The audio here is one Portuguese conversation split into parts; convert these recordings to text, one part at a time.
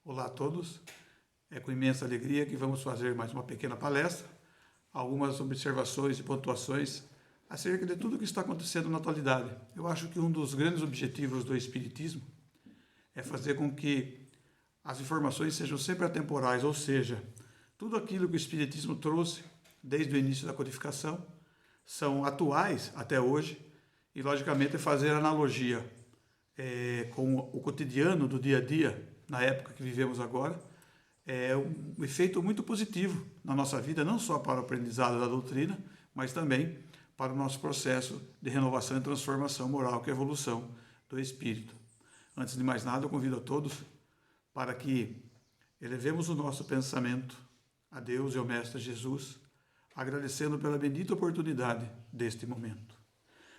Olá a todos, é com imensa alegria que vamos fazer mais uma pequena palestra, algumas observações e pontuações acerca de tudo o que está acontecendo na atualidade. Eu acho que um dos grandes objetivos do Espiritismo é fazer com que as informações sejam sempre atemporais, ou seja, tudo aquilo que o Espiritismo trouxe desde o início da codificação são atuais até hoje e, logicamente, fazer analogia com o cotidiano do dia a dia, na época que vivemos agora, é um efeito muito positivo na nossa vida, não só para o aprendizado da doutrina, mas também para o nosso processo de renovação e transformação moral, que é a evolução do espírito. Antes de mais nada, eu convido a todos para que elevemos o nosso pensamento a Deus e ao Mestre Jesus, agradecendo pela bendita oportunidade deste momento.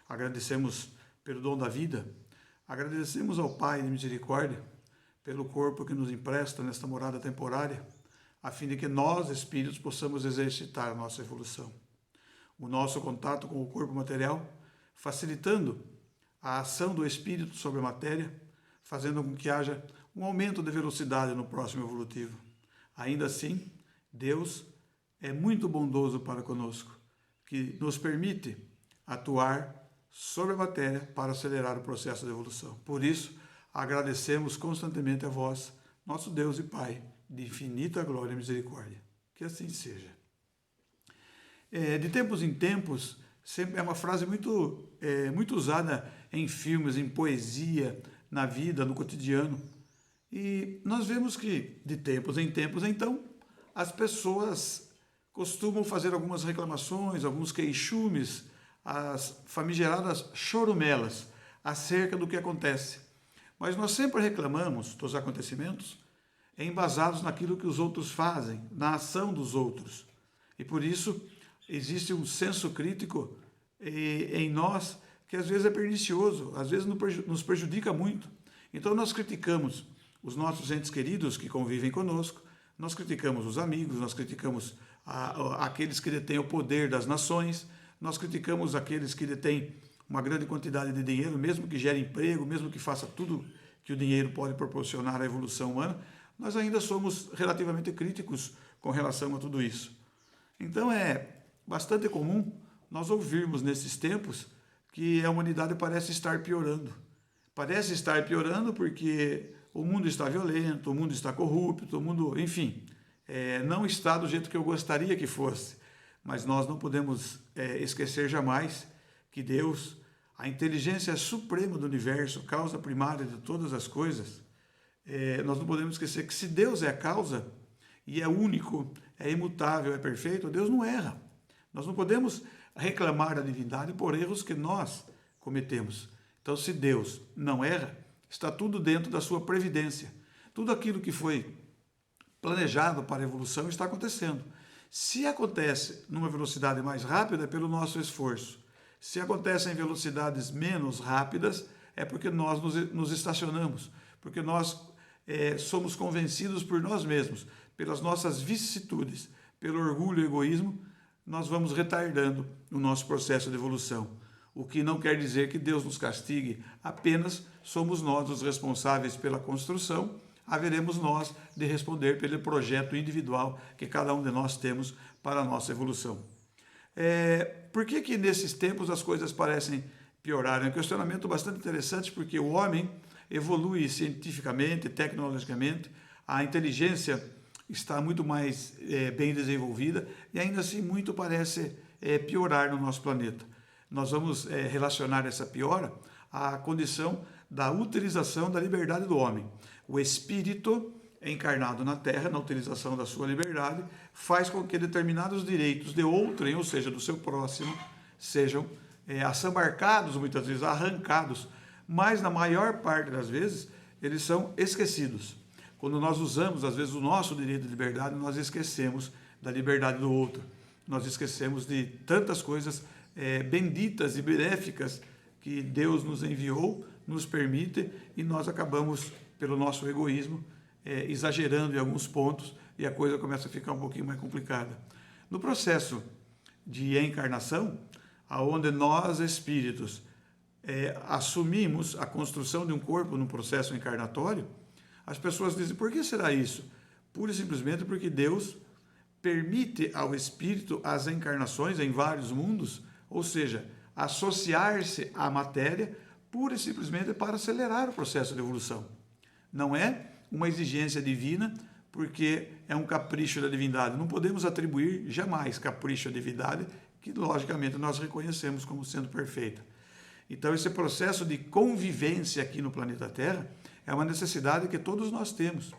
Agradecemos pelo dom da vida, agradecemos ao Pai de misericórdia pelo corpo que nos empresta nesta morada temporária, a fim de que nós, espíritos, possamos exercitar a nossa evolução. O nosso contato com o corpo material, facilitando a ação do espírito sobre a matéria, fazendo com que haja um aumento de velocidade no próximo evolutivo. Ainda assim, Deus é muito bondoso para conosco, que nos permite atuar sobre a matéria para acelerar o processo de evolução. Por isso, agradecemos constantemente a vós, nosso Deus e Pai, de infinita glória e misericórdia. Que assim seja. De tempos em tempos, sempre é uma frase muito usada em filmes, em poesia, na vida, no cotidiano. E nós vemos que, de tempos em tempos, então, as pessoas costumam fazer algumas reclamações, alguns queixumes, as famigeradas chorumelas acerca do que acontece. Mas nós sempre reclamamos dos acontecimentos embasados naquilo que os outros fazem, na ação dos outros. E por isso existe um senso crítico em nós que às vezes é pernicioso, às vezes nos prejudica muito. Então nós criticamos os nossos entes queridos que convivem conosco, nós criticamos os amigos, nós criticamos aqueles que detêm o poder das nações, nós criticamos aqueles que detêm uma grande quantidade de dinheiro, mesmo que gere emprego, mesmo que faça tudo que o dinheiro pode proporcionar à evolução humana, nós ainda somos relativamente críticos com relação a tudo isso. Então é bastante comum nós ouvirmos nesses tempos que a humanidade parece estar piorando. Parece estar piorando porque o mundo está violento, o mundo está corrupto, o mundo, enfim, não está do jeito que eu gostaria que fosse. Mas nós não podemos esquecer jamais que Deus, a inteligência suprema do universo, causa primária de todas as coisas, nós não podemos esquecer que se Deus é a causa, e é único, é imutável, é perfeito, Deus não erra. Nós não podemos reclamar da divindade por erros que nós cometemos. Então, se Deus não erra, está tudo dentro da sua previdência. Tudo aquilo que foi planejado para a evolução está acontecendo. Se acontece numa velocidade mais rápida, é pelo nosso esforço. Se acontece em velocidades menos rápidas, é porque nós nos estacionamos, porque nós somos convencidos por nós mesmos, pelas nossas vicissitudes, pelo orgulho e egoísmo, nós vamos retardando o nosso processo de evolução. O que não quer dizer que Deus nos castigue, apenas somos nós os responsáveis pela construção, haveremos nós de responder pelo projeto individual que cada um de nós temos para a nossa evolução. Por que nesses tempos as coisas parecem piorar? É um questionamento bastante interessante, porque o homem evolui cientificamente, tecnologicamente, a inteligência está muito mais bem desenvolvida e ainda assim muito parece piorar no nosso planeta. Nós vamos relacionar essa piora à condição da utilização da liberdade do homem. O espírito encarnado na Terra, na utilização da sua liberdade, faz com que determinados direitos de outrem, ou seja, do seu próximo, sejam assambarcados, muitas vezes arrancados, mas na maior parte das vezes eles são esquecidos. Quando nós usamos, às vezes, o nosso direito de liberdade, nós esquecemos da liberdade do outro. Nós esquecemos de tantas coisas benditas e benéficas que Deus nos enviou, nos permite, e nós acabamos, pelo nosso egoísmo, exagerando em alguns pontos e a coisa começa a ficar um pouquinho mais complicada. No processo de encarnação, aonde nós, espíritos, assumimos a construção de um corpo no processo encarnatório, As pessoas dizem, por que será isso? Pura e simplesmente porque Deus permite ao espírito as encarnações em vários mundos, ou seja, associar-se à matéria, pura e simplesmente para acelerar o processo de evolução. Não é uma exigência divina, porque é um capricho da divindade. Não podemos atribuir jamais capricho à divindade, que logicamente nós reconhecemos como sendo perfeita. Então, esse processo de convivência aqui no planeta Terra é uma necessidade que todos nós temos.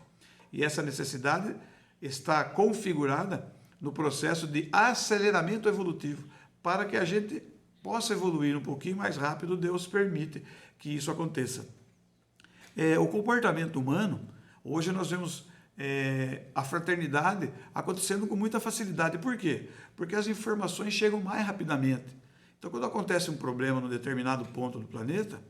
E essa necessidade está configurada no processo de aceleramento evolutivo. Para que a gente possa evoluir um pouquinho mais rápido, Deus permite que isso aconteça. O comportamento humano, hoje nós vemos a fraternidade acontecendo com muita facilidade. Por quê? Porque as informações chegam mais rapidamente. Então, quando acontece um problema num determinado ponto do planeta,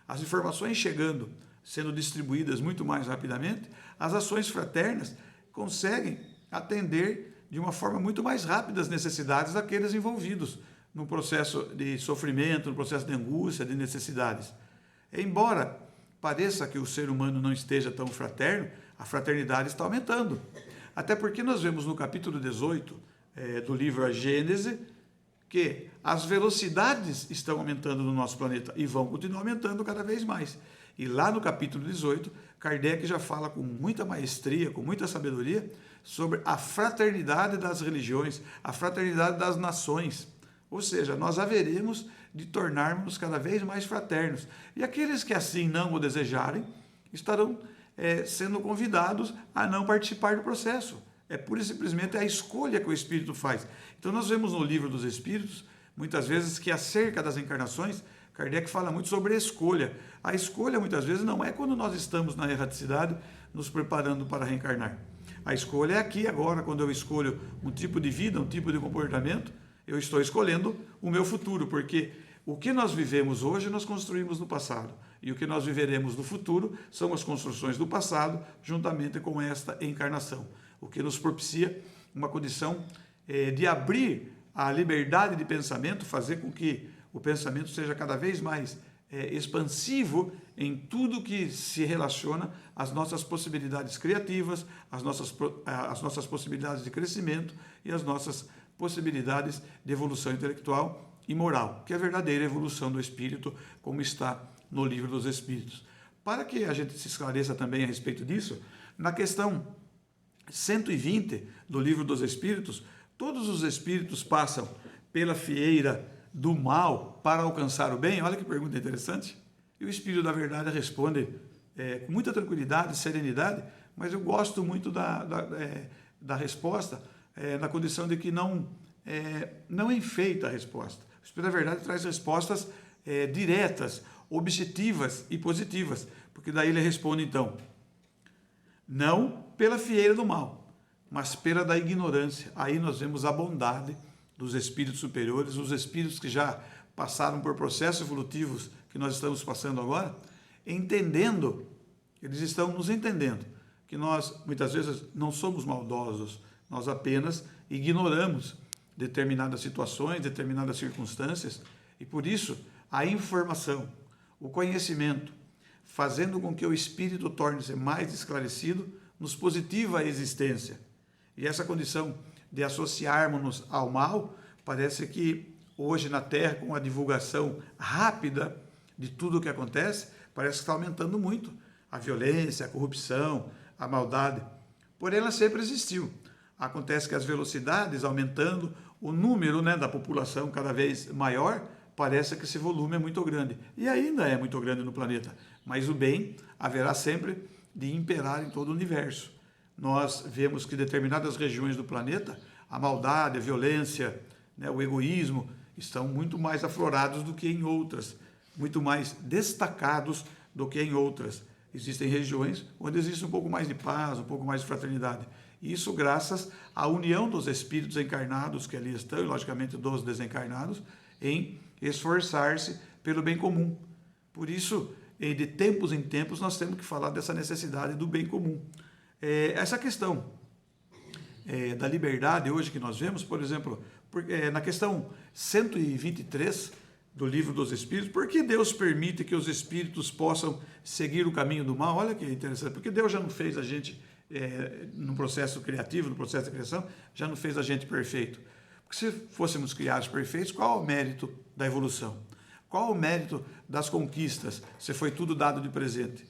as informações chegando, sendo distribuídas muito mais rapidamente, as ações fraternas conseguem atender de uma forma muito mais rápida as necessidades daqueles envolvidos no processo de sofrimento, no processo de angústia, de necessidades. Embora pareça que o ser humano não esteja tão fraterno, a fraternidade está aumentando. Até porque nós vemos no capítulo 18 do livro A Gênese, que as velocidades estão aumentando no nosso planeta e vão continuar aumentando cada vez mais. E lá no capítulo 18, Kardec já fala com muita maestria, com muita sabedoria, sobre a fraternidade das religiões, a fraternidade das nações. Ou seja, nós haveremos de tornarmos cada vez mais fraternos. E aqueles que assim não o desejarem, estarão sendo convidados a não participar do processo. É pura e simplesmente a escolha que o Espírito faz. Então nós vemos no Livro dos Espíritos, muitas vezes, que acerca das encarnações, Kardec fala muito sobre a escolha. A escolha, muitas vezes, não é quando nós estamos na erraticidade, nos preparando para reencarnar. A escolha é aqui, agora, quando eu escolho um tipo de vida, um tipo de comportamento, eu estou escolhendo o meu futuro, porque o que nós vivemos hoje, nós construímos no passado. E o que nós viveremos no futuro são as construções do passado, juntamente com esta encarnação. O que nos propicia uma condição de abrir a liberdade de pensamento, fazer com que o pensamento seja cada vez mais expansivo em tudo que se relaciona às nossas possibilidades criativas, às nossas possibilidades de crescimento e às nossas possibilidades de evolução intelectual e moral, que é a verdadeira evolução do espírito, como está no Livro dos Espíritos. Para que a gente se esclareça também a respeito disso, na questão 120 do Livro dos Espíritos, todos os espíritos passam pela fieira do mal para alcançar o bem. Olha que pergunta interessante. E o Espírito da Verdade responde com muita tranquilidade e serenidade, mas eu gosto muito da resposta, na condição de que não enfeita a resposta. O Espírito da Verdade traz respostas diretas, objetivas e positivas, porque daí ele responde então, não pela fieira do mal, mas pela da ignorância. Aí nós vemos a bondade dos espíritos superiores, os espíritos que já passaram por processos evolutivos que nós estamos passando agora, entendendo, eles estão nos entendendo, que nós muitas vezes não somos maldosos, nós apenas ignoramos determinadas situações, determinadas circunstâncias, e por isso a informação, o conhecimento, fazendo com que o espírito torne-se mais esclarecido, nos positiva a existência. E essa condição de associarmos-nos ao mal, parece que hoje na Terra, com a divulgação rápida de tudo o que acontece, parece que está aumentando muito a violência, a corrupção, a maldade. Porém, ela sempre existiu. Acontece que as velocidades aumentando, o número da população cada vez maior, parece que esse volume é muito grande. E ainda é muito grande no planeta. Mas o bem haverá sempre de imperar em todo o universo. Nós vemos que em determinadas regiões do planeta, a maldade, a violência, o egoísmo estão muito mais aflorados do que em outras, muito mais destacados do que em outras. Existem regiões onde existe um pouco mais de paz, um pouco mais de fraternidade. Isso graças à união dos espíritos encarnados que ali estão, e logicamente dos desencarnados, em esforçar-se pelo bem comum. Por isso, de tempos em tempos, nós temos que falar dessa necessidade do bem comum. Essa questão da liberdade hoje que nós vemos, por exemplo, na questão 123 do livro dos Espíritos, por que Deus permite que os espíritos possam seguir o caminho do mal? Olha que interessante, porque Deus já não fez a gente, no processo criativo, no processo de criação, já não fez a gente perfeito. Porque se fôssemos criados perfeitos, qual é o mérito da evolução? Qual é o mérito das conquistas, se foi tudo dado de presente?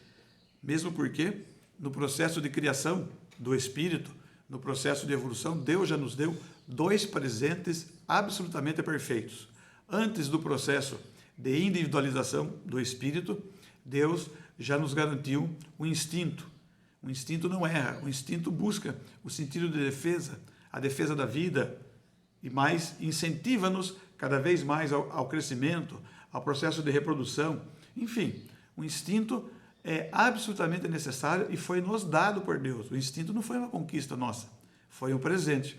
Mesmo porque, no processo de criação do espírito, no processo de evolução, Deus já nos deu 2 presentes absolutamente perfeitos. Antes do processo de individualização do espírito, Deus já nos garantiu o instinto. O instinto não erra, o instinto busca o sentido de defesa, a defesa da vida, e mais incentiva-nos cada vez mais ao crescimento, ao processo de reprodução. Enfim, o instinto é absolutamente necessário e foi nos dado por Deus. O instinto não foi uma conquista nossa, foi um presente.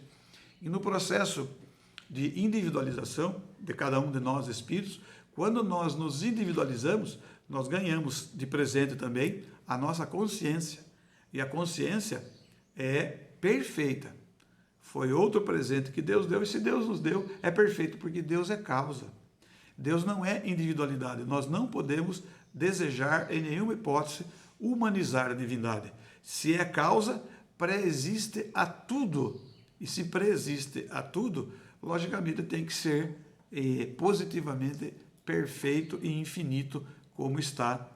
E no processo de individualização de cada um de nós espíritos, quando nós nos individualizamos, nós ganhamos de presente também a nossa consciência. E a consciência é perfeita. Foi outro presente que Deus deu, e se Deus nos deu, é perfeito, porque Deus é causa. Deus não é individualidade. Nós não podemos desejar, em nenhuma hipótese, humanizar a divindade. Se é causa, pré-existe a tudo. E se pré-existe a tudo, logicamente tem que ser positivamente perfeito e infinito, como está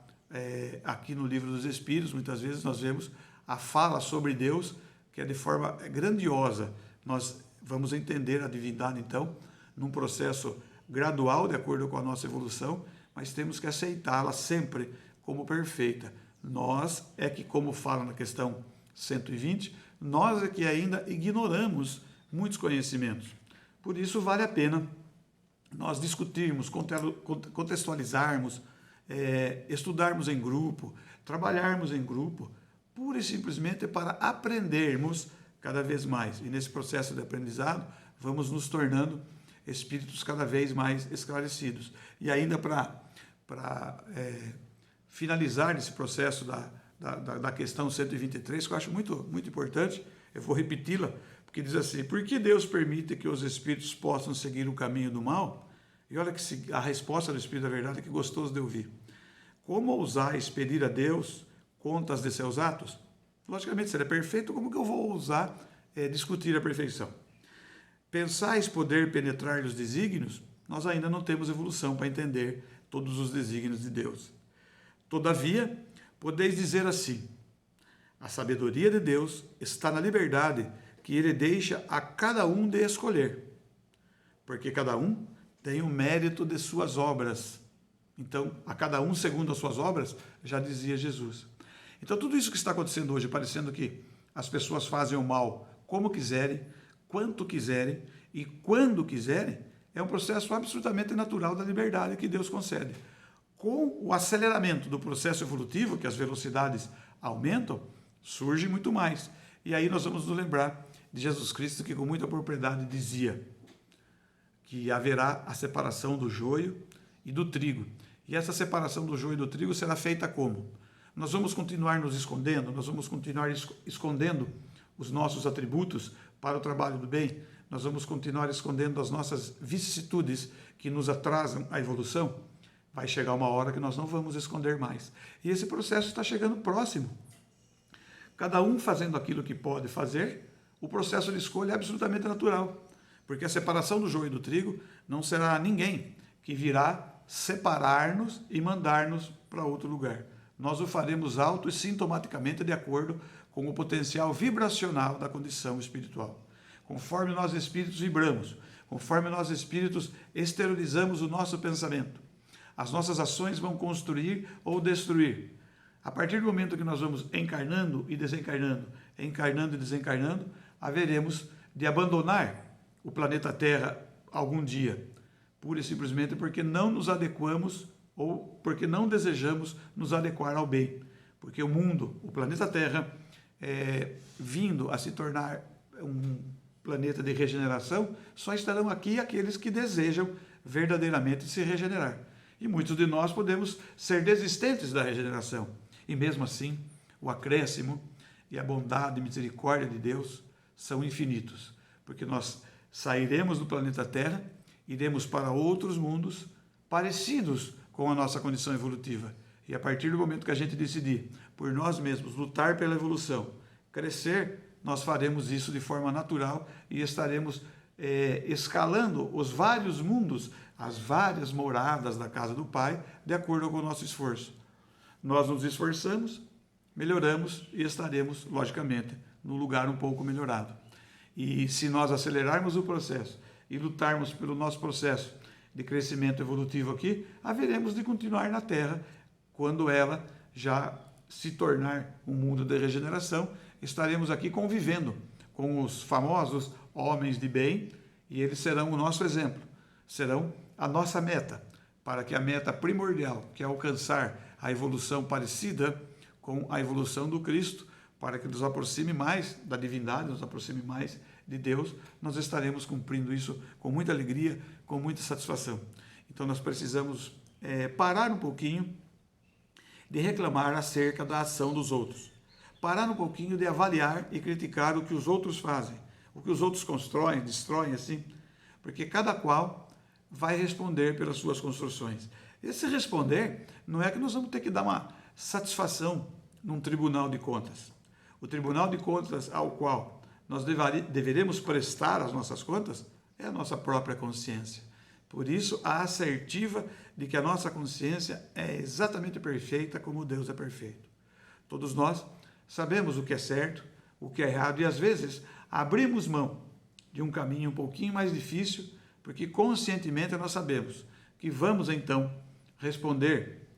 aqui no Livro dos Espíritos. Muitas vezes nós vemos a fala sobre Deus, que é de forma grandiosa. Nós vamos entender a divindade, então, num processo gradual, de acordo com a nossa evolução, mas temos que aceitá-la sempre como perfeita. Nós é que, como fala na questão 120, nós é que ainda ignoramos muitos conhecimentos. Por isso vale a pena nós discutirmos, contextualizarmos, estudarmos em grupo, trabalharmos em grupo, pura e simplesmente para aprendermos cada vez mais. E nesse processo de aprendizado, vamos nos tornando espíritos cada vez mais esclarecidos. E ainda para finalizar esse processo da questão 123, que eu acho muito, muito importante, eu vou repeti-la, porque diz assim: por que Deus permite que os espíritos possam seguir o caminho do mal? E olha que a resposta do Espírito da Verdade é que gostoso de ouvir. Como ousar expedir a Deus contas de seus atos? Logicamente, se ele é perfeito, como que eu vou ousar discutir a perfeição? Pensais poder penetrar os desígnios? Nós ainda não temos evolução para entender todos os desígnios de Deus. Todavia, podeis dizer assim: a sabedoria de Deus está na liberdade que ele deixa a cada um de escolher, porque cada um tem o mérito de suas obras. Então, a cada um segundo as suas obras, já dizia Jesus. Então, tudo isso que está acontecendo hoje, parecendo que as pessoas fazem o mal como quiserem, quanto quiserem e quando quiserem, é um processo absolutamente natural da liberdade que Deus concede. Com o aceleramento do processo evolutivo, que as velocidades aumentam, surge muito mais. E aí nós vamos nos lembrar de Jesus Cristo, que com muita propriedade dizia que haverá a separação do joio e do trigo. E essa separação do joio e do trigo será feita como? Nós vamos continuar nos escondendo, nós vamos continuar escondendo os nossos atributos para o trabalho do bem, nós vamos continuar escondendo as nossas vicissitudes que nos atrasam a evolução. Vai chegar uma hora que nós não vamos esconder mais. E esse processo está chegando próximo. Cada um fazendo aquilo que pode fazer, o processo de escolha é absolutamente natural. Porque a separação do joio e do trigo não será ninguém que virá separar-nos e mandar-nos para outro lugar. Nós o faremos auto e sintomaticamente de acordo com o potencial vibracional da condição espiritual. Conforme nós espíritos vibramos, conforme nós espíritos exteriorizamos o nosso pensamento, as nossas ações vão construir ou destruir. A partir do momento que nós vamos encarnando e desencarnando, encarnando e desencarnando, haveremos de abandonar o planeta Terra algum dia, pura e simplesmente porque não nos adequamos ou porque não desejamos nos adequar ao bem. Porque o mundo, o planeta Terra, vindo a se tornar um planeta de regeneração, só estarão aqui aqueles que desejam verdadeiramente se regenerar. E muitos de nós podemos ser desistentes da regeneração. E mesmo assim, o acréscimo e a bondade e misericórdia de Deus são infinitos. Porque nós sairemos do planeta Terra, iremos para outros mundos, parecidos com a nossa condição evolutiva. E a partir do momento que a gente decidir por nós mesmos lutar pela evolução, crescer, nós faremos isso de forma natural e estaremos escalando os vários mundos, as várias moradas da casa do Pai, de acordo com o nosso esforço. Nós nos esforçamos, melhoramos e estaremos, logicamente, num lugar um pouco melhorado. E se nós acelerarmos o processo e lutarmos pelo nosso processo de crescimento evolutivo aqui, haveremos de continuar na Terra quando ela já se tornar um mundo de regeneração. Estaremos aqui convivendo com os famosos homens de bem e eles serão o nosso exemplo, serão a nossa meta, para que a meta primordial, que é alcançar a evolução parecida com a evolução do Cristo, para que nos aproxime mais da divindade, nos aproxime mais de Deus, nós estaremos cumprindo isso com muita alegria, com muita satisfação. Então nós precisamos parar um pouquinho de reclamar acerca da ação dos outros. Parar um pouquinho de avaliar e criticar o que os outros fazem, o que os outros constroem, destroem, assim, porque cada qual vai responder pelas suas construções. Esse responder não é que nós vamos ter que dar uma satisfação num tribunal de contas. O tribunal de contas ao qual nós deveremos prestar as nossas contas é a nossa própria consciência. Por isso, a assertiva de que a nossa consciência é exatamente perfeita como Deus é perfeito. Todos nós sabemos o que é certo, o que é errado e às vezes abrimos mão de um caminho um pouquinho mais difícil, porque conscientemente nós sabemos que vamos então responder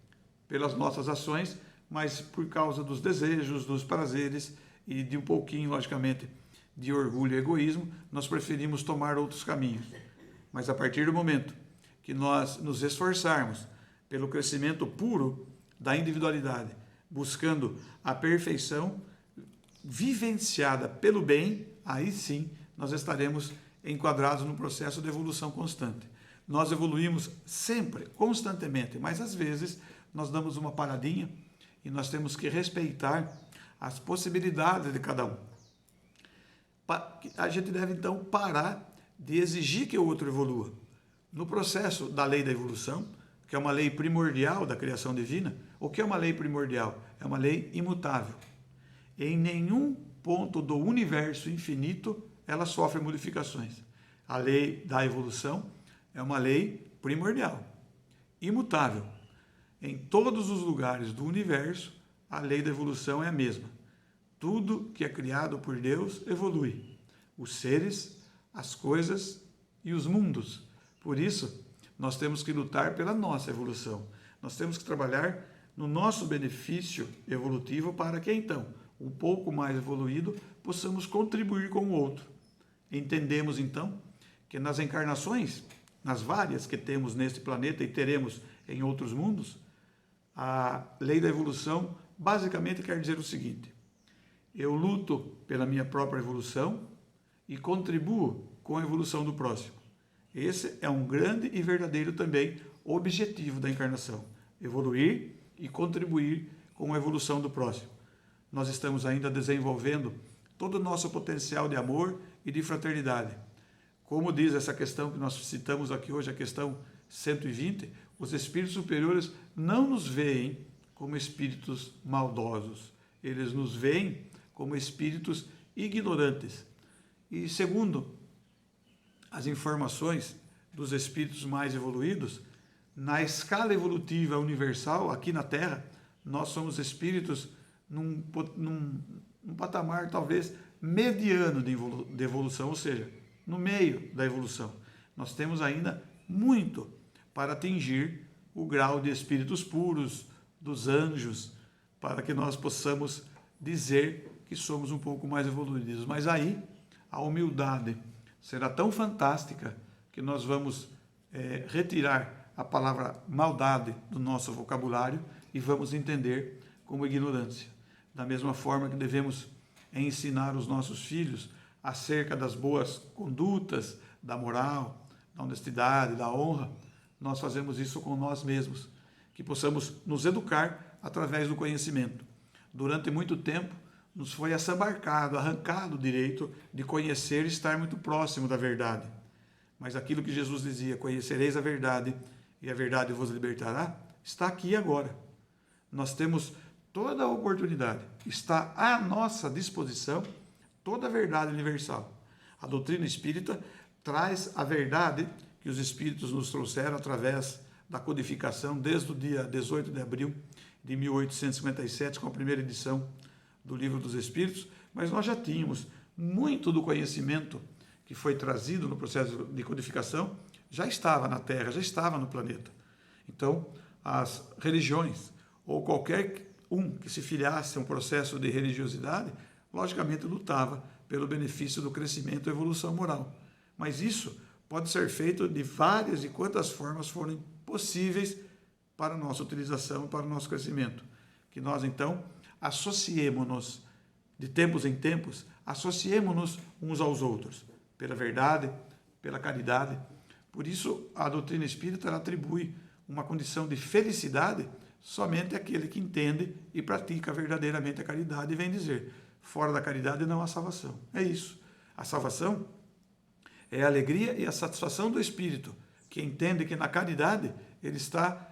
pelas nossas ações, mas por causa dos desejos, dos prazeres e de um pouquinho, logicamente, de orgulho e egoísmo, nós preferimos tomar outros caminhos. Mas a partir do momento que nós nos esforçarmos pelo crescimento puro da individualidade, buscando a perfeição vivenciada pelo bem, aí sim nós estaremos enquadrados no processo de evolução constante. Nós evoluímos sempre, constantemente, mas às vezes nós damos uma paradinha e nós temos que respeitar as possibilidades de cada um. A gente deve então parar de exigir que o outro evolua. No processo da lei da evolução, que é uma lei primordial da criação divina, o que é uma lei primordial? É uma lei imutável. Em nenhum ponto do universo infinito ela sofre modificações. A lei da evolução é uma lei primordial, imutável. Em todos os lugares do universo, a lei da evolução é a mesma. Tudo que é criado por Deus evolui. Os seres, as coisas e os mundos. Por isso, nós temos que lutar pela nossa evolução. Nós temos que trabalhar no nosso benefício evolutivo para que, então, um pouco mais evoluído, possamos contribuir com o outro. Entendemos, então, que nas encarnações, nas várias que temos neste planeta e teremos em outros mundos, a lei da evolução basicamente quer dizer o seguinte: eu luto pela minha própria evolução e contribuo com a evolução do próximo. Esse é um grande e verdadeiro também objetivo da encarnação: evoluir e contribuir com a evolução do próximo. Nós estamos ainda desenvolvendo todo o nosso potencial de amor e de fraternidade. Como diz essa questão que nós citamos aqui hoje, a questão 120, os espíritos superiores não nos veem como espíritos maldosos. Eles nos veem como espíritos ignorantes. E segundo as informações dos espíritos mais evoluídos, na escala evolutiva universal, aqui na Terra, nós somos espíritos num patamar talvez mediano de evolução, ou seja, no meio da evolução. Nós temos ainda muito para atingir o grau de espíritos puros, dos anjos, para que nós possamos dizer que somos um pouco mais evoluídos. Mas aí a humildade será tão fantástica que nós vamos retirar a palavra maldade do nosso vocabulário e vamos entender como ignorância. Da mesma forma que devemos ensinar os nossos filhos acerca das boas condutas, da moral, da honestidade, da honra, nós fazemos isso com nós mesmos, que possamos nos educar através do conhecimento. Durante muito tempo, nos foi assambarcado, arrancado o direito de conhecer e estar muito próximo da verdade. Mas aquilo que Jesus dizia: conhecereis a verdade e a verdade vos libertará, está aqui e agora. Nós temos toda a oportunidade, está à nossa disposição toda a verdade universal. A doutrina espírita traz a verdade que os espíritos nos trouxeram através da codificação desde o dia 18 de abril de 1857, com a primeira edição do Livro dos Espíritos, mas nós já tínhamos muito do conhecimento que foi trazido no processo de codificação, já estava na Terra, já estava no planeta. Então, as religiões, ou qualquer um que se filiasse a um processo de religiosidade, logicamente lutava pelo benefício do crescimento e evolução moral. Mas isso pode ser feito de várias e quantas formas forem possíveis para a nossa utilização, para o nosso crescimento. Que nós, então, associemo-nos, de tempos em tempos, associemo-nos uns aos outros, pela verdade, pela caridade. Por isso, a doutrina espírita ela atribui uma condição de felicidade somente àquele que entende e pratica verdadeiramente a caridade, e vem dizer, fora da caridade não há salvação. É isso. A salvação é a alegria e a satisfação do espírito, que entende que na caridade ele está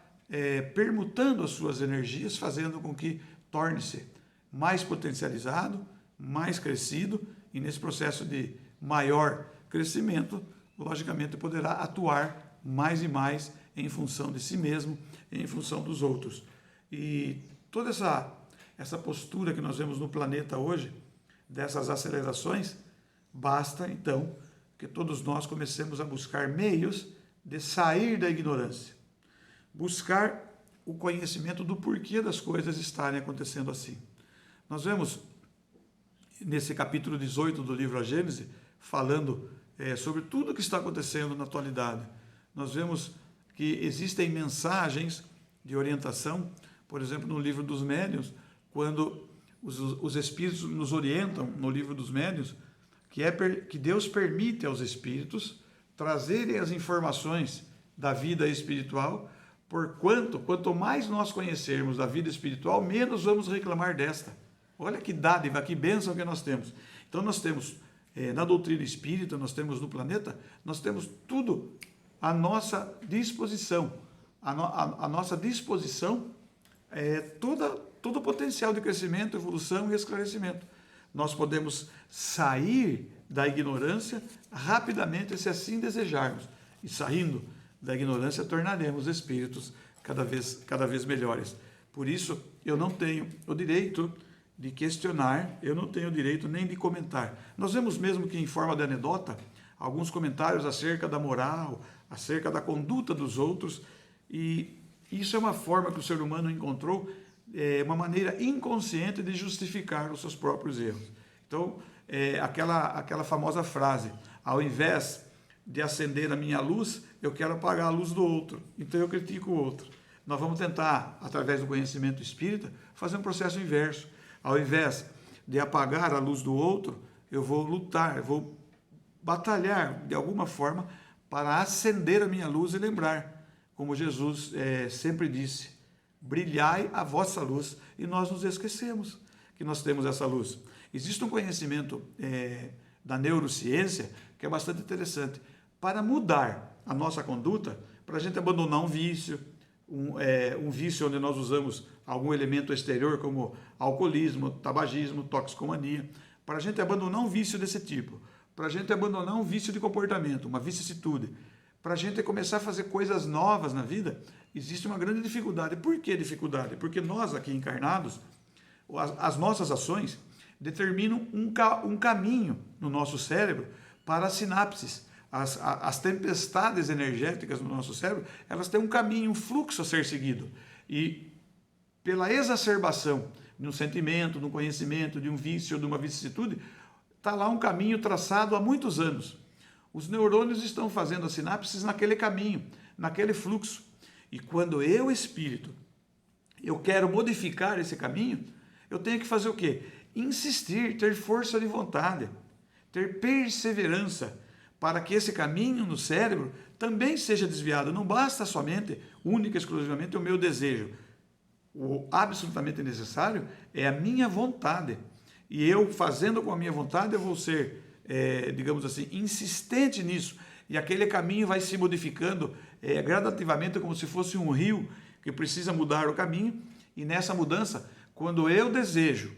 permutando as suas energias, fazendo com que torne-se mais potencializado, mais crescido, e nesse processo de maior crescimento, logicamente poderá atuar mais e mais em função de si mesmo, em função dos outros. E toda essa postura que nós vemos no planeta hoje, dessas acelerações, basta então que todos nós comecemos a buscar meios de sair da ignorância, buscar o conhecimento do porquê das coisas estarem acontecendo assim. Nós vemos nesse capítulo 18 do livro A Gênese, falando sobre tudo o que está acontecendo na atualidade. Nós vemos que existem mensagens de orientação, por exemplo, no livro dos médiuns, quando os espíritos nos orientam no livro dos médiuns, que Deus permite aos espíritos trazerem as informações da vida espiritual, porquanto, quanto mais nós conhecermos da vida espiritual, menos vamos reclamar desta. Olha que dádiva, que bênção que nós temos. Então nós temos, na doutrina espírita, nós temos no planeta, nós temos tudo à nossa disposição. A nossa disposição é todo o potencial de crescimento, evolução e esclarecimento. Nós podemos sair da ignorância rapidamente, se assim desejarmos. E saindo da ignorância, tornaremos espíritos cada vez melhores. Por isso, eu não tenho o direito de questionar, eu não tenho o direito nem de comentar. Nós vemos mesmo que, em forma de anedota, alguns comentários acerca da moral, acerca da conduta dos outros, e isso é uma forma que o ser humano encontrou, uma maneira inconsciente de justificar os seus próprios erros. Então, aquela famosa frase, ao invés de acender a minha luz, eu quero apagar a luz do outro, então eu critico o outro. Nós vamos tentar, através do conhecimento espírita, fazer um processo inverso. Ao invés de apagar a luz do outro, eu vou lutar, eu vou batalhar de alguma forma para acender a minha luz e lembrar, como Jesus sempre disse, brilhai a vossa luz, e nós nos esquecemos que nós temos essa luz. Existe um conhecimento da neurociência que é bastante interessante. Para mudar a nossa conduta, para a gente abandonar um vício, um vício onde nós usamos algum elemento exterior como alcoolismo, tabagismo, toxicomania, para a gente abandonar um vício desse tipo, para a gente abandonar um vício de comportamento, uma vicissitude, para a gente começar a fazer coisas novas na vida, existe uma grande dificuldade. Por que dificuldade? Porque nós aqui encarnados, as nossas ações determinam um caminho no nosso cérebro para as sinapses. As tempestades energéticas no nosso cérebro, elas têm um caminho, um fluxo a ser seguido. E pela exacerbação de um sentimento, de um conhecimento, de um vício, de uma vicissitude, está lá um caminho traçado há muitos anos. Os neurônios estão fazendo as sinapses naquele caminho, naquele fluxo. E quando eu, espírito, eu quero modificar esse caminho, eu tenho que fazer o quê? Insistir, ter força de vontade, ter perseverança, para que esse caminho no cérebro também seja desviado. Não basta somente, única e exclusivamente, o meu desejo. O absolutamente necessário é a minha vontade. E eu, fazendo com a minha vontade, eu vou ser, digamos assim, insistente nisso. e aquele caminho vai se modificando gradativamente, como se fosse um rio que precisa mudar o caminho, e nessa mudança, quando eu desejo,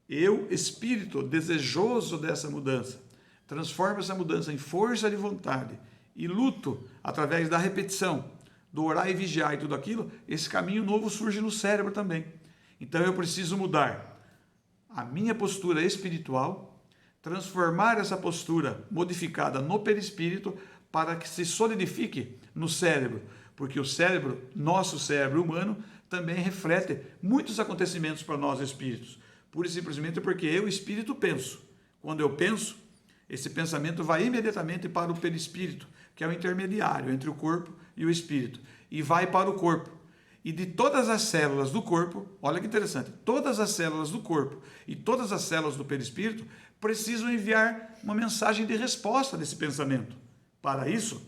eu, espírito desejoso dessa mudança, transformo essa mudança em força de vontade e luto através da repetição, do orar e vigiar e tudo aquilo, esse caminho novo surge no cérebro também. Então eu preciso mudar a minha postura espiritual, transformar essa postura modificada no perispírito para que se solidifique no cérebro, porque o cérebro, nosso cérebro humano, também reflete muitos acontecimentos para nós espíritos, pura e simplesmente porque eu, espírito, penso. Quando eu penso, esse pensamento vai imediatamente para o perispírito, que é o intermediário entre o corpo e o espírito, e vai para o corpo. E de todas as células do corpo, olha que interessante, todas as células do corpo e todas as células do perispírito precisam enviar uma mensagem de resposta desse pensamento. Para isso,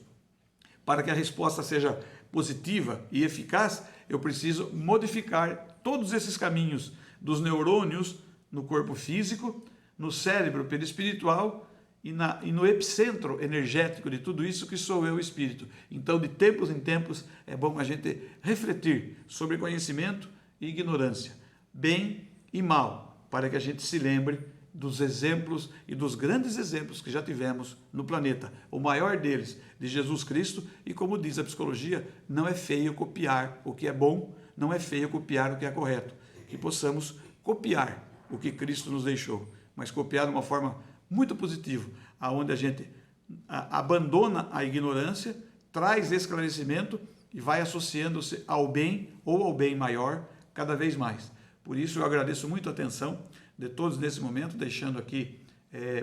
para que a resposta seja positiva e eficaz, eu preciso modificar todos esses caminhos dos neurônios no corpo físico, no cérebro perispiritual e no epicentro energético de tudo isso que sou eu, espírito. Então, de tempos em tempos, é bom a gente refletir sobre conhecimento e ignorância, bem e mal, para que a gente se lembre dos exemplos e dos grandes exemplos que já tivemos no planeta. O maior deles, de Jesus Cristo, e como diz a psicologia, não é feio copiar o que é bom, não é feio copiar o que é correto. Que possamos copiar o que Cristo nos deixou, mas copiar de uma forma muito positiva, aonde a gente abandona a ignorância, traz esclarecimento e vai associando-se ao bem ou ao bem maior cada vez mais. Por isso eu agradeço muito a atenção de todos nesse momento, deixando aqui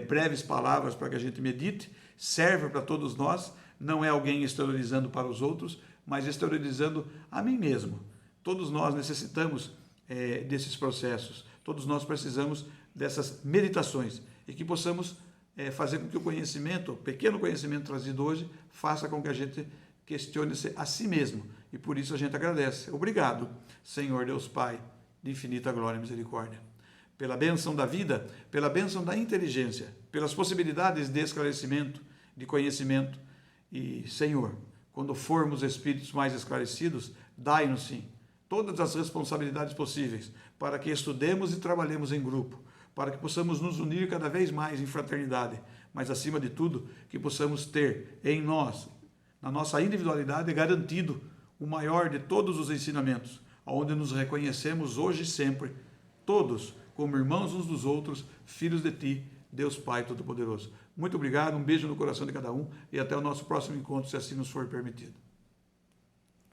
breves palavras para que a gente medite, serve para todos nós, não é alguém exteriorizando para os outros, mas exteriorizando a mim mesmo. Todos nós necessitamos desses processos, todos nós precisamos dessas meditações e que possamos fazer com que o conhecimento, o pequeno conhecimento trazido hoje, faça com que a gente questione-se a si mesmo. E por isso a gente agradece. Obrigado, Senhor Deus Pai, de infinita glória e misericórdia. Pela bênção da vida, pela bênção da inteligência, pelas possibilidades de esclarecimento, de conhecimento. E, Senhor, quando formos espíritos mais esclarecidos, dai-nos sim todas as responsabilidades possíveis para que estudemos e trabalhemos em grupo, para que possamos nos unir cada vez mais em fraternidade, mas acima de tudo, que possamos ter em nós, na nossa individualidade, garantido o maior de todos os ensinamentos, onde nos reconhecemos hoje e sempre, todos como irmãos uns dos outros, filhos de Ti, Deus Pai Todo-Poderoso. Muito obrigado, um beijo no coração de cada um e até o nosso próximo encontro, se assim nos for permitido.